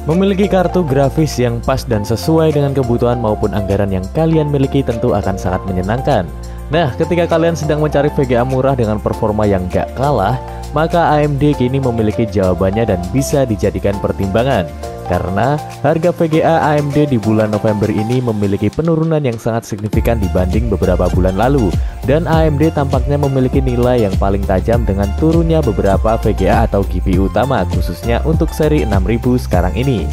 Memiliki kartu grafis yang pas dan sesuai dengan kebutuhan maupun anggaran yang kalian miliki tentu akan sangat menyenangkan. Nah, ketika kalian sedang mencari VGA murah dengan performa yang gak kalah, maka AMD kini memiliki jawabannya dan bisa dijadikan pertimbangan. Karena harga VGA AMD di bulan November ini memiliki penurunan yang sangat signifikan dibanding beberapa bulan lalu. Dan AMD tampaknya memiliki nilai yang paling tajam dengan turunnya beberapa VGA atau GPU utama, khususnya untuk seri 6000 sekarang ini.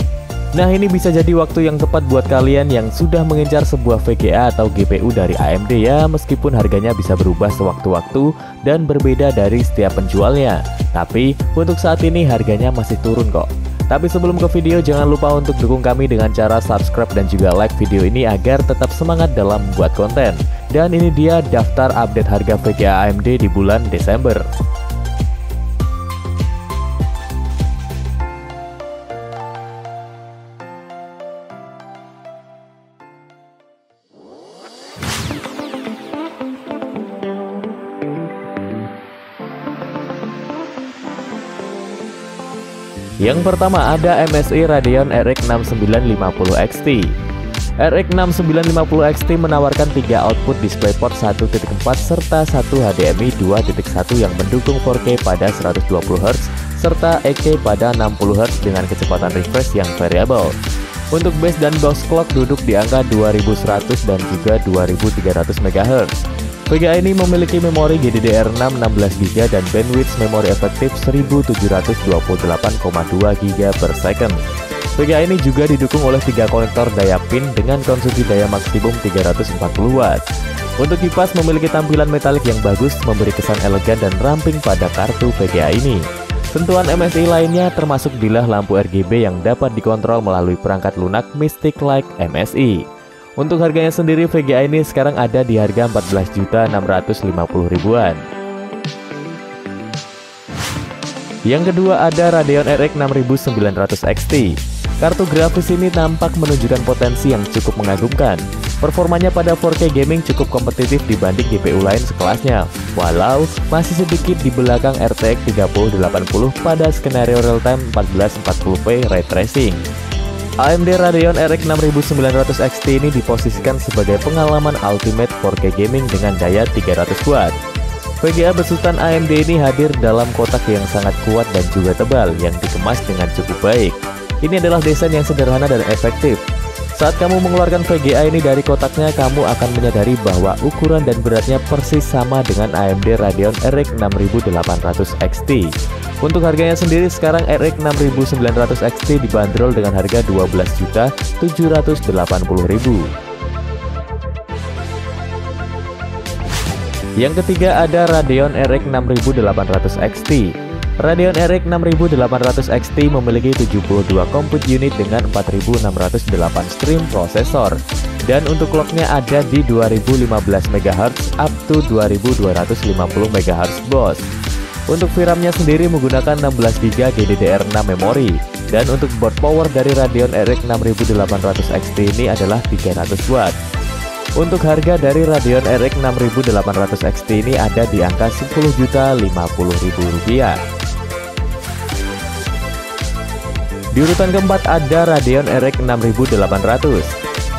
Nah, ini bisa jadi waktu yang tepat buat kalian yang sudah mengincar sebuah VGA atau GPU dari AMD ya, meskipun harganya bisa berubah sewaktu-waktu dan berbeda dari setiap penjualnya. Tapi untuk saat ini harganya masih turun kok. Tapi sebelum ke video, jangan lupa untuk dukung kami dengan cara subscribe dan juga like video ini agar tetap semangat dalam membuat konten. Dan ini dia daftar update harga VGA AMD di bulan Desember. Yang pertama ada MSI Radeon RX 6950 XT. RX 6950 XT menawarkan 3 output DisplayPort 1.4 serta 1 HDMI 2.1 yang mendukung 4K pada 120Hz serta 8K pada 60Hz dengan kecepatan refresh yang variabel. Untuk base dan box clock duduk di angka 2100 dan juga 2300 MHz. VGA ini memiliki memori GDDR6 16GB dan bandwidth memori efektif 1728,2 GB per second. VGA ini juga didukung oleh 3 konektor daya pin dengan konsumsi daya maksimum 340 Watt. Untuk kipas memiliki tampilan metalik yang bagus, memberi kesan elegan dan ramping pada kartu VGA ini. Sentuhan MSI lainnya termasuk bilah lampu RGB yang dapat dikontrol melalui perangkat lunak Mystic Like MSI. Untuk harganya sendiri VGA ini sekarang ada di harga 14.650.000-an. Yang kedua ada Radeon RX 6900 XT. Kartu grafis ini tampak menunjukkan potensi yang cukup mengagumkan. Performanya pada 4K gaming cukup kompetitif dibanding GPU lain sekelasnya, walau masih sedikit di belakang RTX 3080 pada skenario real-time 1440p ray tracing. AMD Radeon RX 6900 XT ini diposisikan sebagai pengalaman ultimate 4K gaming dengan daya 300 Watt. VGA besutan AMD ini hadir dalam kotak yang sangat kuat dan juga tebal yang dikemas dengan cukup baik. Ini adalah desain yang sederhana dan efektif. Saat kamu mengeluarkan VGA ini dari kotaknya, kamu akan menyadari bahwa ukuran dan beratnya persis sama dengan AMD Radeon RX 6800 XT. Untuk harganya sendiri sekarang RX 6900 XT dibanderol dengan harga 12.780.000. Yang ketiga ada Radeon RX 6800 XT. Radeon RX 6800 XT memiliki 72 compute unit dengan 4608 stream prosesor. Dan untuk clocknya ada di 2015 MHz up to 2250 MHz BOS. Untuk VRAM-nya sendiri menggunakan 16GB GDDR6 memori. Dan untuk board power dari Radeon RX 6800 XT ini adalah 300 Watt. Untuk harga dari Radeon RX 6800 XT ini ada di angka Rp10.050.000. Di urutan keempat ada Radeon RX 6800.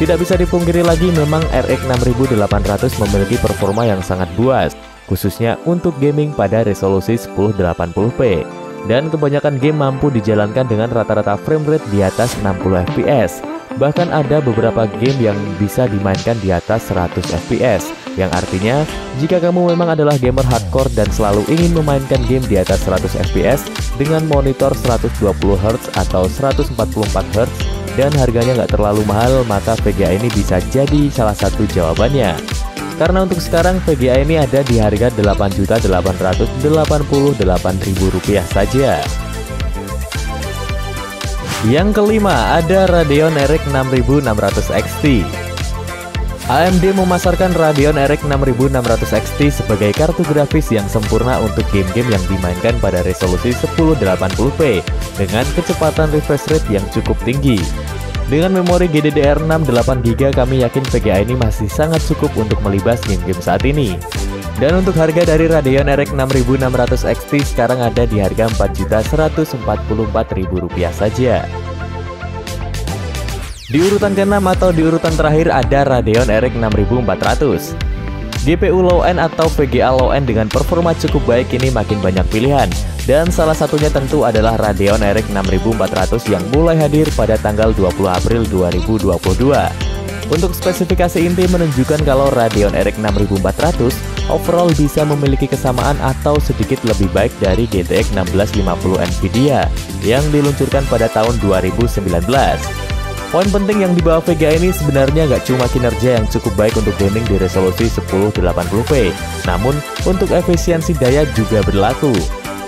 Tidak bisa dipungkiri lagi memang RX 6800 memiliki performa yang sangat buas, khususnya untuk gaming pada resolusi 1080p. Dan kebanyakan game mampu dijalankan dengan rata-rata frame rate di atas 60 fps. Bahkan ada beberapa game yang bisa dimainkan di atas 100 fps, yang artinya jika kamu memang adalah gamer hardcore dan selalu ingin memainkan game di atas 100 fps dengan monitor 120Hz atau 144Hz dan harganya nggak terlalu mahal, maka VGA ini bisa jadi salah satu jawabannya. Karena untuk sekarang VGA ini ada di harga Rp8.888.000 saja. Yang kelima ada Radeon RX 6600 XT. AMD memasarkan Radeon RX 6600 XT sebagai kartu grafis yang sempurna untuk game-game yang dimainkan pada resolusi 1080p dengan kecepatan refresh rate yang cukup tinggi. Dengan memori GDDR6 8GB, kami yakin VGA ini masih sangat cukup untuk melibas game-game saat ini. Dan untuk harga dari Radeon RX 6600 XT sekarang ada di harga Rp4.144.000 saja. Di urutan ke-6 atau di urutan terakhir ada Radeon RX 6400. GPU low-end atau VGA low-end dengan performa cukup baik ini makin banyak pilihan, dan salah satunya tentu adalah Radeon RX 6400 yang mulai hadir pada tanggal 20 April 2022. Untuk spesifikasi inti menunjukkan kalau Radeon RX 6400 overall bisa memiliki kesamaan atau sedikit lebih baik dari GTX 1650 Nvidia yang diluncurkan pada tahun 2019. Poin penting yang dibawa VGA ini sebenarnya nggak cuma kinerja yang cukup baik untuk gaming di resolusi 1080p, namun untuk efisiensi daya juga berlaku.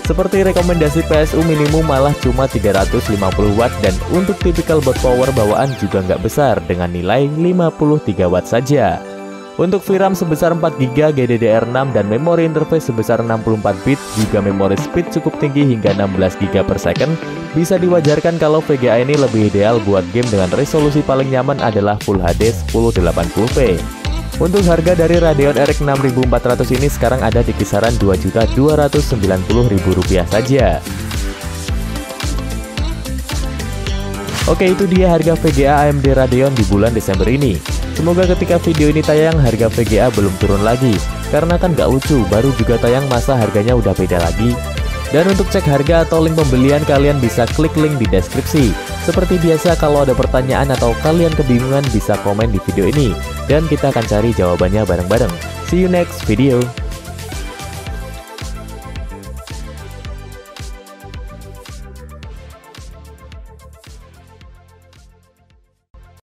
Seperti rekomendasi PSU minimum malah cuma 350 Watt dan untuk typical board power bawaan juga nggak besar dengan nilai 53 Watt saja. Untuk VRAM sebesar 4GB GDDR6 dan memori interface sebesar 64 bit juga memori speed cukup tinggi hingga 16GB per second, bisa diwajarkan kalau VGA ini lebih ideal buat game dengan resolusi paling nyaman adalah Full HD 1080p. Untuk harga dari Radeon RX 6400 ini sekarang ada di kisaran Rp2.290.000 saja. Oke, itu dia harga VGA AMD Radeon di bulan Desember ini. Semoga ketika video ini tayang harga VGA belum turun lagi, karena kan gak lucu, baru juga tayang masa harganya udah beda lagi. Dan untuk cek harga atau link pembelian kalian bisa klik link di deskripsi. Seperti biasa kalau ada pertanyaan atau kalian kebingungan bisa komen di video ini, dan kita akan cari jawabannya bareng-bareng. See you next video.